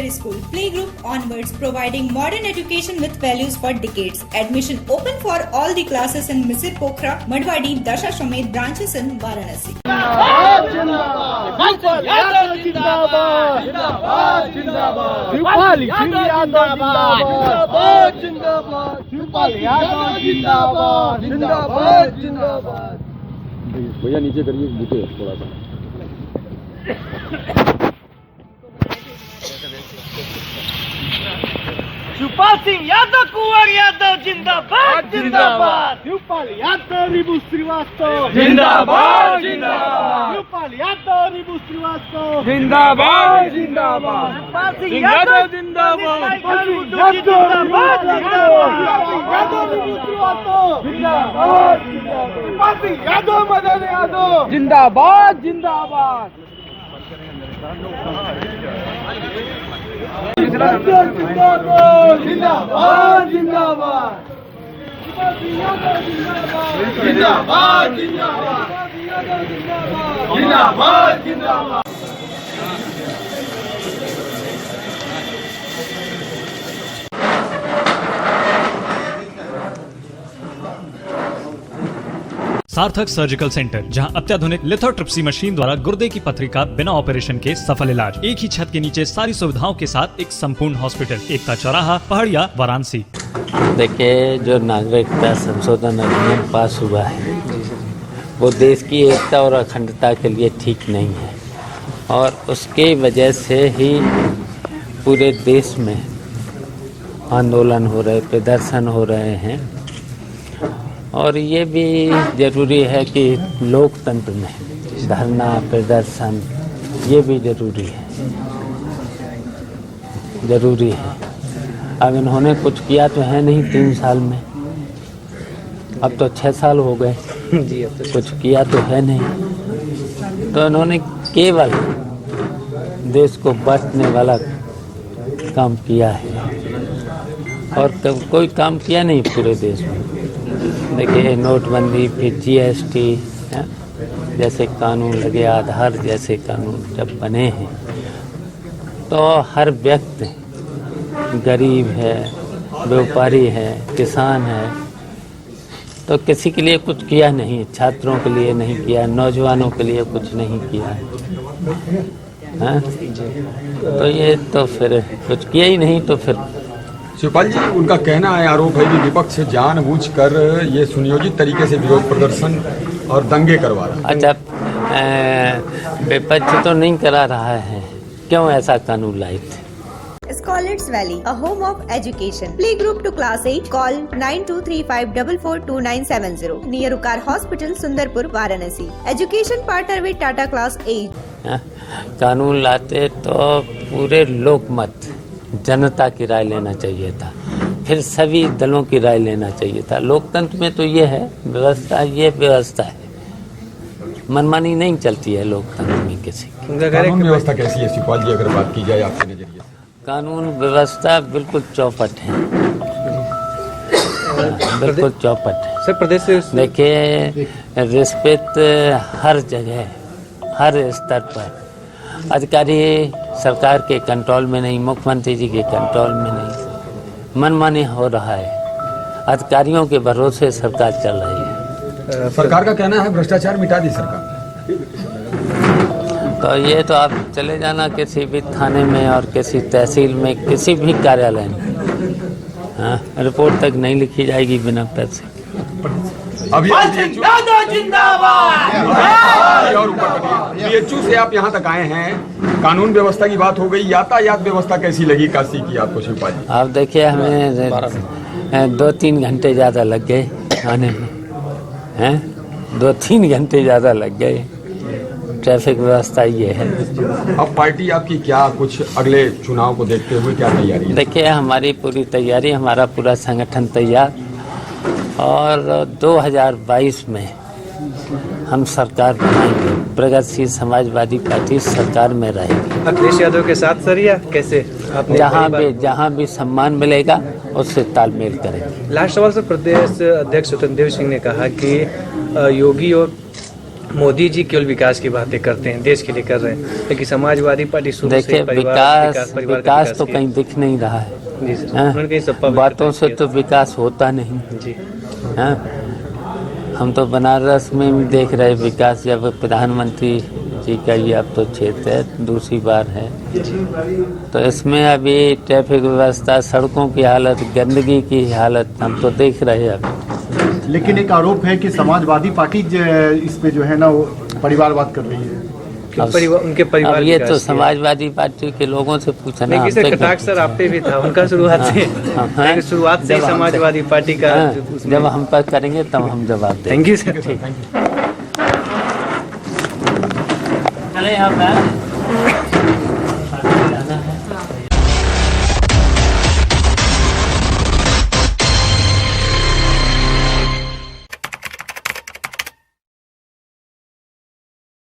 Secondary School, playgroup onwards, providing modern education with values for decades. Admission open for all the classes in Misir Pokhara, Madwadi, Dasashamed branches in Varanasi. भैया नीचे करिए बूटे थोड़ा सा। शिवपाल सिंह यादव, कुंवर यादव जिंदाबाद जिंदाबाद। शिवपाल यादव, रिबू श्रीवास्तव जिंदाबाद जिंदाबाद। शिवपाल यादव, रिबू श्रीवास्तव जिंदाबाद जिंदाबाद। शिवपाल सिंह यादव जिंदाबाद जिंदाबाद जिंदाबाद। रिबू श्रीवास्तव जिंदाबाद जिंदाबाद। शिवपाल सिंह यादव, मदन यादव जिंदाबाद जिंदाबाद। जिंदाबाद जिंदाबाद जिंदाबाद जिंदाबाद जिंदाबाद जिंदाबाद। सार्थक सर्जिकल सेंटर, जहां अत्याधुनिक लिथोट्रिप्सी मशीन द्वारा गुर्दे की पथरी का बिना ऑपरेशन के सफल इलाज। एक ही छत के नीचे सारी सुविधाओं के साथ एक संपूर्ण हॉस्पिटल, एकता चौराहा, पहाड़िया, वाराणसी। देखिए, जो नागरिकता संशोधन अधिनियम पास हुआ है वो देश की एकता और अखंडता के लिए ठीक नहीं है, और उसके वजह से ही पूरे देश में आंदोलन हो रहे, प्रदर्शन हो रहे हैं। और ये भी जरूरी है कि लोकतंत्र में धरना प्रदर्शन ये भी जरूरी है। अब इन्होंने कुछ किया तो है नहीं 3 साल में, अब तो 6 साल हो गए जी, अब तो कुछ किया तो है नहीं। तो इन्होंने केवल देश को बांटने वाला काम किया है, और कोई काम किया नहीं पूरे देश में। देखिए, नोटबंदी, फिर GST जैसे कानून लगे, आधार जैसे कानून जब बने हैं, तो हर व्यक्ति, गरीब है, व्यापारी है, किसान है, तो किसी के लिए कुछ किया नहीं। छात्रों के लिए नहीं किया, नौजवानों के लिए कुछ नहीं किया है। तो ये तो फिर कुछ किया ही नहीं। तो फिर शिवपाल जी, उनका कहना है, आरोप है कि विपक्ष जानबूझकर ये सुनियोजित तरीके से विरोध प्रदर्शन और दंगे करवा रहा है। अच्छा, विपक्ष तो नहीं करा रहा है, क्यों ऐसा कानून लाए थे? Scholars Valley, a home of education. Playgroup to class 8. Call 9235442970. Near Ukar Hospital, Sundarpur, Varanasi. Education partner with Tata Class 8. कानून लाते तो पूरे लोकमत, जनता की राय लेना चाहिए था, फिर सभी दलों की राय लेना चाहिए था। लोकतंत्र में तो ये है व्यवस्था, ये व्यवस्था है, मनमानी नहीं चलती है लोकतंत्र में किसी की। कानून व्यवस्था कैसी है शिवपाल जी, अगर बात की जाए आपके नजरिए से? कानून व्यवस्था बिल्कुल चौपट है, बिल्कुल चौपट है। सर, प्रदेश से देखिए, रिश्वत हर जगह, हर स्तर पर, अधिकारी सरकार के कंट्रोल में नहीं, मुख्यमंत्री जी के कंट्रोल में नहीं, मनमानी हो रहा है, अधिकारियों के भरोसे सरकार चल रही है। सरकार का कहना है भ्रष्टाचार मिटा दी सरकार। तो ये तो आप चले जाना किसी भी थाने में और किसी तहसील में, किसी भी कार्यालय में, हाँ, रिपोर्ट तक नहीं लिखी जाएगी बिना पैसे। अभी BHU से आप यहाँ तक आए हैं, कानून व्यवस्था की बात हो गई, यातायात व्यवस्था कैसी लगी काशी की आपको शिवपाल जी? आप देखिए, हमें 2-3 घंटे ज़्यादा लग गए आने में, हैं 2-3 घंटे ज़्यादा लग गए। ट्रैफिक व्यवस्था ये है। अब पार्टी आपकी क्या कुछ अगले चुनाव को देखते हुए क्या तैयारी है? देखिए, हमारी पूरी तैयारी, हमारा पूरा संगठन तैयार, और 2022 में हम सरकार बनाएंगे। प्रगतिशील समाजवादी पार्टी सरकार में रहेगी। अखिलेश यादव के साथ सर, या कैसे? जहाँ भी सम्मान मिलेगा उससे तालमेल करेंगे। लास्ट सवाल से, प्रदेश अध्यक्ष स्वतंत्र देव सिंह ने कहा कि योगी और मोदी जी केवल विकास की बातें करते हैं, देश के लिए कर रहे हैं, लेकिन समाजवादी पार्टी शुरू से देखिए परिवार विकास तो की- कहीं दिख नहीं रहा है। जी सर, हाँ? उन्होंने कहीं सपा में बातों से किया। तो विकास होता नहीं। जी हाँ? हम तो बनारस में भी देख रहे विकास, जब प्रधानमंत्री जी का ये अब तो क्षेत्र है, दूसरी बार है, तो इसमें अभी ट्रैफिक व्यवस्था, सड़कों की हालत, गंदगी की हालत हम तो देख रहे हैं अभी। लेकिन एक आरोप है कि समाजवादी पार्टी इस पे जो है ना वो परिवारवाद कर रही है। उनके परिवार अब ये विकास तो किया। समाजवादी पार्टी के लोगों से पूछना। नहीं, किसी हम तो- कटाक्ष सर आप पे भी था, उनका शुरुआत से हाँ, लेकिन शुरुआत से ही जब हमसे- समाजवादी पार्टी का हाँ, उसमें- जब हम पर करेंगे तब हम जवाब देंगे। Thank you sir. चले यहाँ पे।